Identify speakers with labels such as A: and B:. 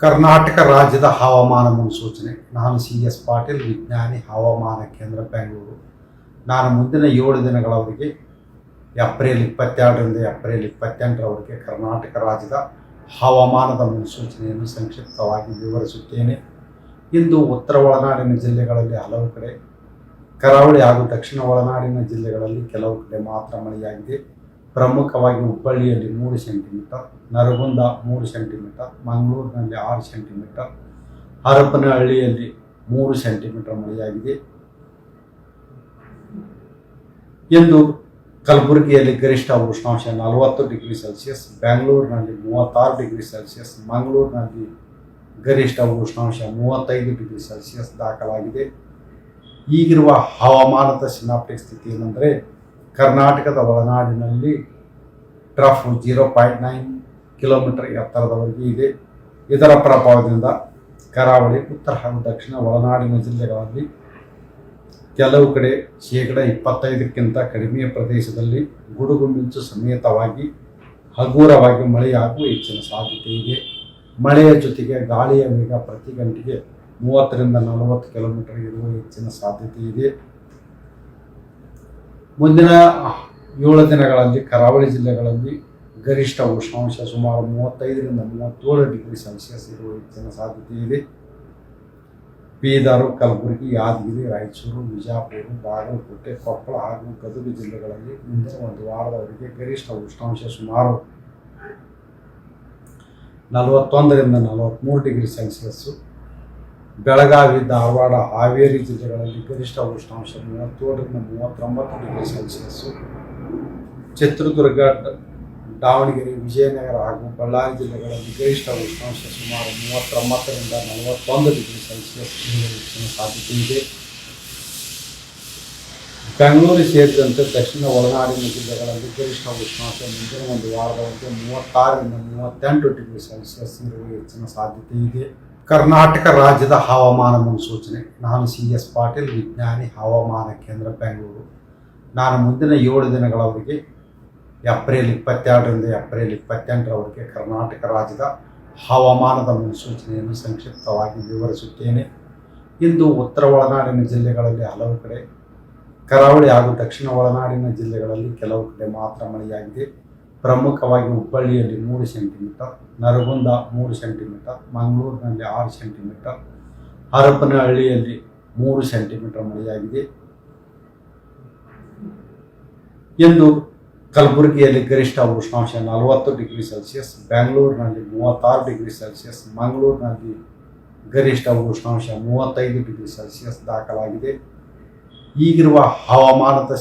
A: ಕರ್ನಾಟಕ ರಾಜ್ಯದ ಹವಾಮಾನ ಮುನ್ಸೂಚನೆ. ನಾನು CS ಪಾಟೀಲ್, ವಿಜ್ಞಾನಿ, ಹವಾಮಾನ ಕೇಂದ್ರ, ಬೆಂಗಳೂರು. ನಾನು ಮುಂದಿನ 7 ದಿನಗಳವರೆಗೆ ಏಪ್ರಿಲ್ 22ರಿಂದ ಏಪ್ರಿಲ್ 28ರವರೆಗೆ ಕರ್ನಾಟಕ ರಾಜ್ಯದ ಹವಾಮಾನದ ಮುನ್ಸೂಚನೆಯನ್ನು ಸಂಕ್ಷಿಪ್ತವಾಗಿ ವಿವರಿಸುತ್ತೇನೆ. ಇಂದು ಉತ್ತರ ಒಳನಾಡಿನ ಜಿಲ್ಲೆಗಳಲ್ಲಿ ಹಲವು ಕಡೆ, ಕರಾವಳಿ ಹಾಗೂ ದಕ್ಷಿಣ ಒಳನಾಡಿನ ಜಿಲ್ಲೆಗಳಲ್ಲಿ ಕೆಲವು ಕಡೆ ಮಾತ್ರ ಮಳೆಯಾಗಿದೆ. ಪ್ರಮುಖವಾಗಿ ಹುಬ್ಬಳ್ಳಿಯಲ್ಲಿ 3 ಸೆಂಟಿಮೀಟರ್, ನರಗುಂದ 3 ಸೆಂಟಿಮೀಟರ್, ಮಂಗಳೂರಿನಲ್ಲಿ 6 ಸೆಂಟಿಮೀಟರ್, ಹರಪನಹಳ್ಳಿಯಲ್ಲಿ 3 ಸೆಂಟಿಮೀಟರ್ ಮಳೆಯಾಗಿದೆ. ಇಂದು ಕಲಬುರಗಿಯಲ್ಲಿ ಗರಿಷ್ಠ ಉಷ್ಣಾಂಶ 40 ಡಿಗ್ರಿ ಸೆಲ್ಸಿಯಸ್, ಬೆಂಗಳೂರಿನಲ್ಲಿ 36 ಡಿಗ್ರಿ ಸೆಲ್ಸಿಯಸ್, ಮಂಗಳೂರಿನಲ್ಲಿ ಗರಿಷ್ಠ ಉಷ್ಣಾಂಶ 35 ಡಿಗ್ರಿ ಸೆಲ್ಸಿಯಸ್ ದಾಖಲಾಗಿದೆ. ಈಗಿರುವ ಹವಾಮಾನದ ಸಿನಾಪ್ಟಿಕ್ ಸ್ಥಿತಿ ಏನೆಂದರೆ, ಕರ್ನಾಟಕದ ಒಳನಾಡಿನಲ್ಲಿ ಟ್ರಫ್ 0.9 ಕಿಲೋಮೀಟರ್ ಎತ್ತರದವರೆಗೆ ಇದೆ. ಇದರ ಪ್ರಭಾವದಿಂದ ಕರಾವಳಿ, ಉತ್ತರ ಹಾಗೂ ದಕ್ಷಿಣ ಒಳನಾಡಿನ ಜಿಲ್ಲೆಗಳಲ್ಲಿ ಕೆಲವು ಕಡೆ 25%ಕ್ಕಿಂತ ಕಡಿಮೆ ಪ್ರದೇಶದಲ್ಲಿ ಗುಡುಗು ಮಿಂಚು ಸಮೇತವಾಗಿ ಹಗುರವಾಗಿ ಮಳೆಯಾಗುವ ಹೆಚ್ಚಿನ ಸಾಧ್ಯತೆ ಇದೆ. ಮಳೆಯ ಜೊತೆಗೆ ಗಾಳಿಯ ವೇಗ ಪ್ರತಿ ಗಂಟೆಗೆ 30ರಿಂದ 40 ಕಿಲೋಮೀಟರ್ ಇರುವ ಹೆಚ್ಚಿನ ಸಾಧ್ಯತೆ ಇದೆ. ಮುಂದಿನ 7 ದಿನಗಳಲ್ಲಿ ಕರಾವಳಿ ಜಿಲ್ಲೆಗಳಲ್ಲಿ ಗರಿಷ್ಠ ಉಷ್ಣಾಂಶ ಸುಮಾರು 35ರಿಂದ 37 ಡಿಗ್ರಿ ಸೆಲ್ಸಿಯಸ್ ಇರುವ ಹೆಚ್ಚಿನ ಸಾಧ್ಯತೆ ಇದೆ. ಬೀದರ್, ಕಲಬುರಗಿ, ಯಾದಗಿರಿ, ರಾಯಚೂರು, ವಿಜಯಪುರ, ಬಾಗಲಕೋಟೆ, ಕೊಪ್ಪಳ ಹಾಗೂ ಗದಗ ಜಿಲ್ಲೆಗಳಲ್ಲಿ ಮುಂದಿನ ಒಂದು ವಾರದವರೆಗೆ ಗರಿಷ್ಠ ಉಷ್ಣಾಂಶ ಸುಮಾರು 41ರಿಂದ 43 ಡಿಗ್ರಿ ಸೆಲ್ಸಿಯಸ್ಸು. ಬೆಳಗಾವಿ, ಧಾರವಾಡ, ಹಾವೇರಿ ಜಿಲ್ಲೆಗಳಲ್ಲಿ ಗರಿಷ್ಠ ಉಷ್ಣಾಂಶ 37ರಿಂದ 39 ಡಿಗ್ರಿ ಸೆಲ್ಸಿಯಸ್ಸು. ಚಿತ್ರದುರ್ಗ, ದಾವಣಗೆರೆ, ವಿಜಯನಗರ ಹಾಗೂ ಬಳ್ಳಾರಿ ಜಿಲ್ಲೆಗಳಲ್ಲಿ ಗರಿಷ್ಠ ಉಷ್ಣಾಂಶ ಸುಮಾರು 39ರಿಂದ 41 ಡಿಗ್ರಿ ಸೆಲ್ಸಿಯಸ್ ಇರುವ ಹೆಚ್ಚಿನ ಸಾಧ್ಯತೆ ಇದೆ. ಬೆಂಗಳೂರು ಸೇರಿದಂತೆ ದಕ್ಷಿಣ ಒಳನಾಡಿನ ಜಿಲ್ಲೆಗಳಲ್ಲಿ ಗರಿಷ್ಠ ಉಷ್ಣಾಂಶ ಮುಂದಿನ ಒಂದು ವಾರದವರೆಗೆ 36ರಿಂದ 38 ಡಿಗ್ರಿ ಸೆಲ್ಸಿಯಸ್ ಇರುವ ಹೆಚ್ಚಿನ ಸಾಧ್ಯತೆ ಇದೆ. ಕರ್ನಾಟಕ ರಾಜ್ಯದ ಹವಾಮಾನ ಮುನ್ಸೂಚನೆ. ನಾನು CS ಪಾಟೀಲ್, ವಿಜ್ಞಾನಿ, ಹವಾಮಾನ ಕೇಂದ್ರ, ಬೆಂಗಳೂರು. ನಾನು ಮುಂದಿನ 7 ದಿನಗಳವರೆಗೆ ಏಪ್ರಿಲ್ 22ರಿಂದ ಏಪ್ರಿಲ್ 28ರವರೆಗೆ ಕರ್ನಾಟಕ ರಾಜ್ಯದ ಹವಾಮಾನದ ಮುನ್ಸೂಚನೆಯನ್ನು ಸಂಕ್ಷಿಪ್ತವಾಗಿ ವಿವರಿಸುತ್ತೇನೆ. ಇಂದು ಉತ್ತರ ಒಳನಾಡಿನ ಜಿಲ್ಲೆಗಳಲ್ಲಿ ಹಲವು ಕಡೆ, ಕರಾವಳಿ ಹಾಗೂ ದಕ್ಷಿಣ ಒಳನಾಡಿನ ಜಿಲ್ಲೆಗಳಲ್ಲಿ ಕೆಲವು ಕಡೆ ಮಾತ್ರ ಮಳೆಯಾಗಿದೆ. ಪ್ರಮುಖವಾಗಿ ಹುಬ್ಬಳ್ಳಿಯಲ್ಲಿ 3 ಸೆಂಟಿಮೀಟರ್, ನರಗುಂದ 3 ಸೆಂಟಿಮೀಟರ್, ಮಂಗಳೂರಿನಲ್ಲಿ 6 ಸೆಂಟಿಮೀಟರ್, ಹರಪನಹಳ್ಳಿಯಲ್ಲಿ 3 ಸೆಂಟಿಮೀಟರ್ ಮಳೆಯಾಗಿದೆ. ಇಂದು ಕಲಬುರಗಿಯಲ್ಲಿ ಗರಿಷ್ಠ ಉಷ್ಣಾಂಶ 40 ಡಿಗ್ರಿ ಸೆಲ್ಸಿಯಸ್, ಬೆಂಗಳೂರಿನಲ್ಲಿ 36 ಡಿಗ್ರಿ ಸೆಲ್ಸಿಯಸ್, ಮಂಗಳೂರಿನಲ್ಲಿ ಗರಿಷ್ಠ ಉಷ್ಣಾಂಶ 35 ಡಿಗ್ರಿ ಸೆಲ್ಸಿಯಸ್ ದಾಖಲಾಗಿದೆ. ಈಗಿರುವ ಹವಾಮಾನದ